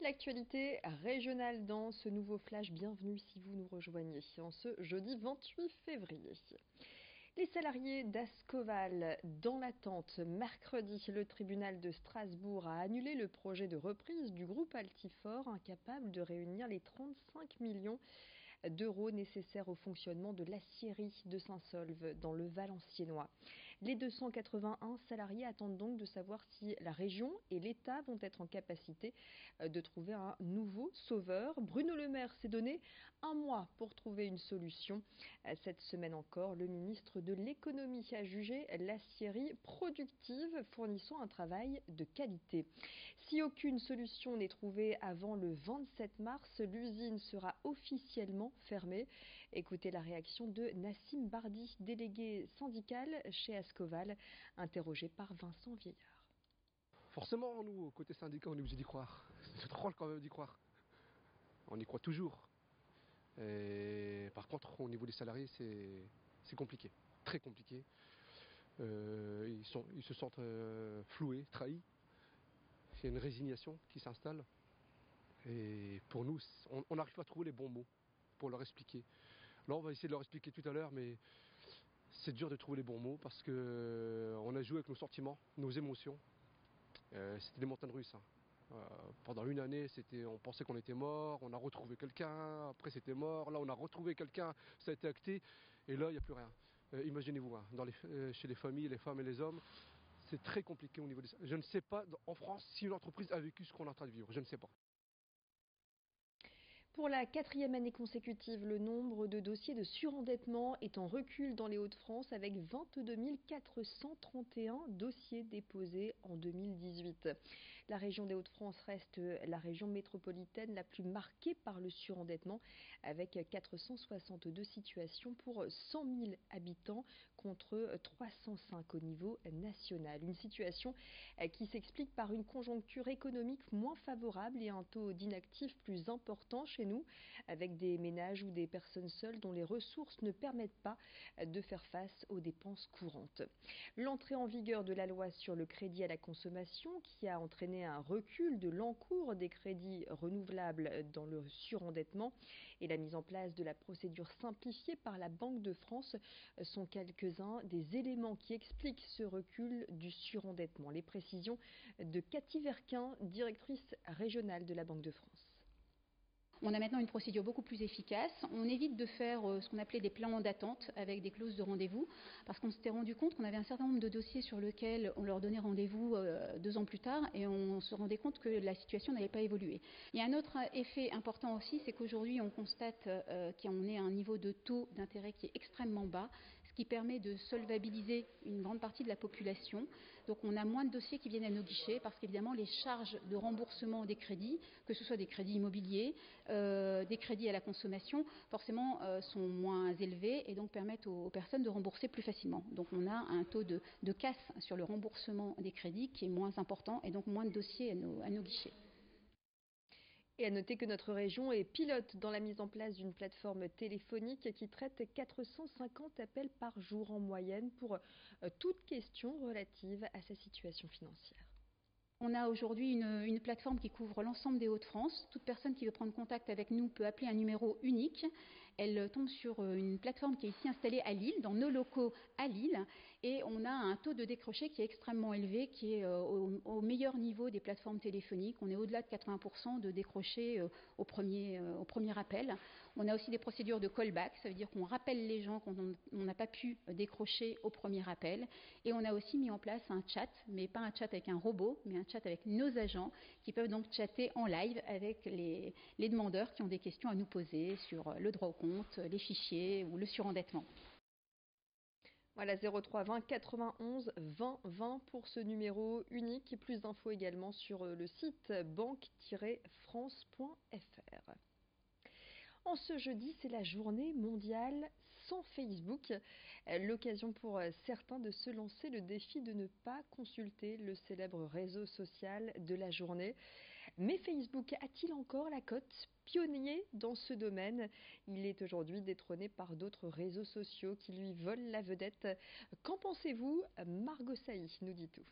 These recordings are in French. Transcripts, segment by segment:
L'actualité régionale dans ce nouveau flash, bienvenue si vous nous rejoignez en ce jeudi 28 février. Les salariés d'Ascoval dans l'attente. Mercredi, le tribunal de Strasbourg a annulé le projet de reprise du groupe Altifort, incapable de réunir les 35 millions d'euros nécessaires au fonctionnement de l'aciérie de Saint-Saulve dans le Valenciennois. Les 281 salariés attendent donc de savoir si la région et l'État vont être en capacité de trouver un nouveau sauveur. Bruno Le Maire s'est donné un mois pour trouver une solution. Cette semaine encore, le ministre de l'économie a jugé l'aciérie productive, fournissant un travail de qualité. Si aucune solution n'est trouvée avant le 27 mars, l'usine sera officiellement fermée. Écoutez la réaction de Nassim Bardi, délégué syndical chez Ascoval, interrogé par Vincent Vieillard. Forcément, nous, côté syndicat, on est obligé d'y croire. C'est drôle quand même d'y croire. On y croit toujours. Et par contre, au niveau des salariés, c'est compliqué. Très compliqué. Ils se sentent floués, trahis. Il y a une résignation qui s'installe. Et pour nous, on n'arrive pas à trouver les bons mots pour leur expliquer. Là, on va essayer de leur expliquer tout à l'heure, mais c'est dur de trouver les bons mots parce qu'on a joué avec nos sentiments, nos émotions. C'était des montagnes russes. Pendant une année, on pensait qu'on était mort, on a retrouvé quelqu'un, après c'était mort, là on a retrouvé quelqu'un, ça a été acté, et là il n'y a plus rien. Imaginez-vous, chez les familles, les femmes et les hommes, c'est très compliqué au niveau des... Je ne sais pas en France si une entreprise a vécu ce qu'on est en train de vivre, je ne sais pas. Pour la 4e année consécutive, le nombre de dossiers de surendettement est en recul dans les Hauts-de-France avec 22 431 dossiers déposés en 2018. La région des Hauts-de-France reste la région métropolitaine la plus marquée par le surendettement avec 462 situations pour 100 000 habitants contre 305 au niveau national. Une situation qui s'explique par une conjoncture économique moins favorable et un taux d'inactifs plus important chez nous, avec des ménages ou des personnes seules dont les ressources ne permettent pas de faire face aux dépenses courantes. L'entrée en vigueur de la loi sur le crédit à la consommation, qui a entraîné un recul de l'encours des crédits renouvelables dans le surendettement, et la mise en place de la procédure simplifiée par la Banque de France sont quelques-uns des éléments qui expliquent ce recul du surendettement. Les précisions de Cathy Verquin, directrice régionale de la Banque de France. On a maintenant une procédure beaucoup plus efficace. On évite de faire ce qu'on appelait des plans d'attente avec des clauses de rendez-vous parce qu'on s'était rendu compte qu'on avait un certain nombre de dossiers sur lesquels on leur donnait rendez-vous 2 ans plus tard et on se rendait compte que la situation n'allait pas évoluer. Il y a un autre effet important aussi, c'est qu'aujourd'hui on constate qu'on est à un niveau de taux d'intérêt qui est extrêmement bas, ce qui permet de solvabiliser une grande partie de la population. Donc on a moins de dossiers qui viennent à nos guichets parce qu'évidemment les charges de remboursement des crédits, que ce soit des crédits immobiliers, des crédits à la consommation, forcément sont moins élevés et donc permettent aux personnes de rembourser plus facilement. Donc on a un taux de casse sur le remboursement des crédits qui est moins important et donc moins de dossiers à nos guichets. Et à noter que notre région est pilote dans la mise en place d'une plateforme téléphonique qui traite 450 appels par jour en moyenne pour toute question relative à sa situation financière. On a aujourd'hui une plateforme qui couvre l'ensemble des Hauts-de-France. Toute personne qui veut prendre contact avec nous peut appeler un numéro unique. Elle tombe sur une plateforme qui est ici installée à Lille, dans nos locaux à Lille. Et on a un taux de décroché qui est extrêmement élevé, qui est au meilleur niveau des plateformes téléphoniques. On est au-delà de 80% de décroché au premier appel. On a aussi des procédures de callback, ça veut dire qu'on rappelle les gens quand on n'a pas pu décrocher au premier appel. Et on a aussi mis en place un chat, mais pas un chat avec un robot, mais un chat avec nos agents qui peuvent donc chatter en live avec les demandeurs qui ont des questions à nous poser sur le droit au compte, les fichiers ou le surendettement. Voilà, 03 20 91 20 20 pour ce numéro unique. Plus d'infos également sur le site banque-france.fr. En ce jeudi, c'est la journée mondiale sans Facebook. L'occasion pour certains de se lancer le défi de ne pas consulter le célèbre réseau social de la journée. Mais Facebook a-t-il encore la cote? Pionnier dans ce domaine, il est aujourd'hui détrôné par d'autres réseaux sociaux qui lui volent la vedette. Qu'en pensez-vous? Margot Sailly nous dit tout.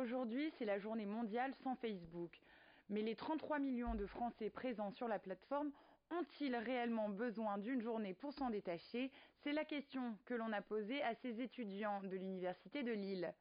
Aujourd'hui, c'est la journée mondiale sans Facebook. Mais les 33 millions de Français présents sur la plateforme ont-ils réellement besoin d'une journée pour s'en détacher? C'est la question que l'on a posée à ces étudiants de l'Université de Lille.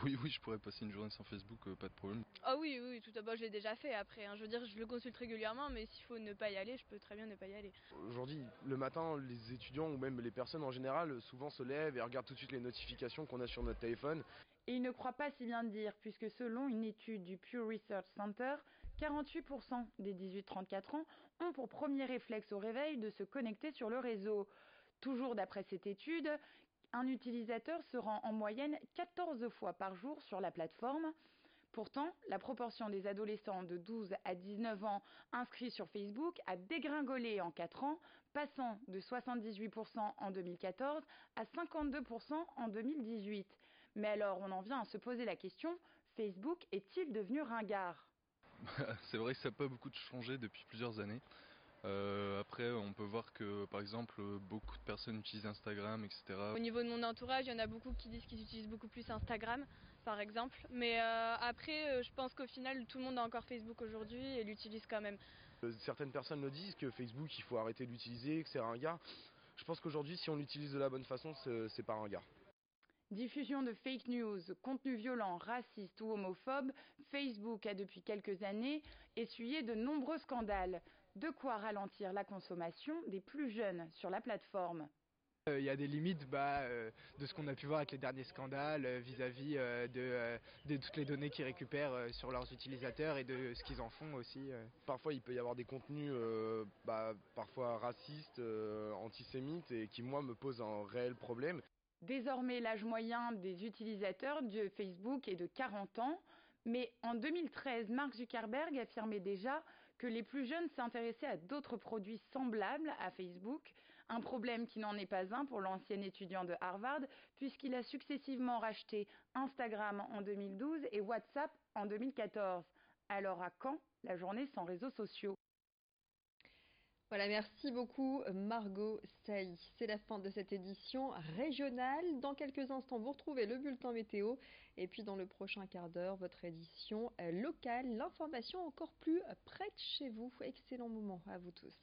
Oui, je pourrais passer une journée sans Facebook, pas de problème. Ah oui, tout d'abord je l'ai déjà fait après. Je veux dire, je le consulte régulièrement, mais s'il faut ne pas y aller, je peux très bien ne pas y aller. Aujourd'hui, le matin, les étudiants ou même les personnes en général souvent se lèvent et regardent tout de suite les notifications qu'on a sur notre téléphone. Et ils ne croient pas si bien dire, puisque selon une étude du Pew Research Center, 48% des 18-34 ans ont pour premier réflexe au réveil de se connecter sur le réseau. Toujours d'après cette étude, un utilisateur se rend en moyenne 14 fois par jour sur la plateforme. Pourtant, la proportion des adolescents de 12 à 19 ans inscrits sur Facebook a dégringolé en 4 ans, passant de 78% en 2014 à 52% en 2018. Mais alors, on en vient à se poser la question, Facebook est-il devenu ringard? C'est vrai que ça n'a pas beaucoup changé depuis plusieurs années. Après, on peut voir que, par exemple, beaucoup de personnes utilisent Instagram, etc. Au niveau de mon entourage, il y en a beaucoup qui disent qu'ils utilisent beaucoup plus Instagram, par exemple. Mais après, je pense qu'au final, tout le monde a encore Facebook aujourd'hui et l'utilise quand même. Certaines personnes le disent que Facebook, il faut arrêter de l'utiliser, que c'est ringard. Je pense qu'aujourd'hui, si on l'utilise de la bonne façon, c'est pas ringard. Diffusion de fake news, contenus violents, racistes ou homophobes, Facebook a depuis quelques années essuyé de nombreux scandales. De quoi ralentir la consommation des plus jeunes sur la plateforme. Il y a des limites de ce qu'on a pu voir avec les derniers scandales vis-à-vis de toutes les données qu'ils récupèrent sur leurs utilisateurs et de ce qu'ils en font aussi. Parfois il peut y avoir des contenus parfois racistes, antisémites et qui moi me posent un réel problème. Désormais l'âge moyen des utilisateurs de Facebook est de 40 ans, mais en 2013 Mark Zuckerberg affirmait déjà que les plus jeunes s'intéressaient à d'autres produits semblables à Facebook, un problème qui n'en est pas un pour l'ancien étudiant de Harvard, puisqu'il a successivement racheté Instagram en 2012 et WhatsApp en 2014. Alors à quand la journée sans réseaux sociaux? Voilà, merci beaucoup Margot Sailly. C'est la fin de cette édition régionale. Dans quelques instants, vous retrouvez le bulletin météo. Et puis dans le prochain quart d'heure, votre édition locale, l'information encore plus près de chez vous. Excellent moment à vous tous.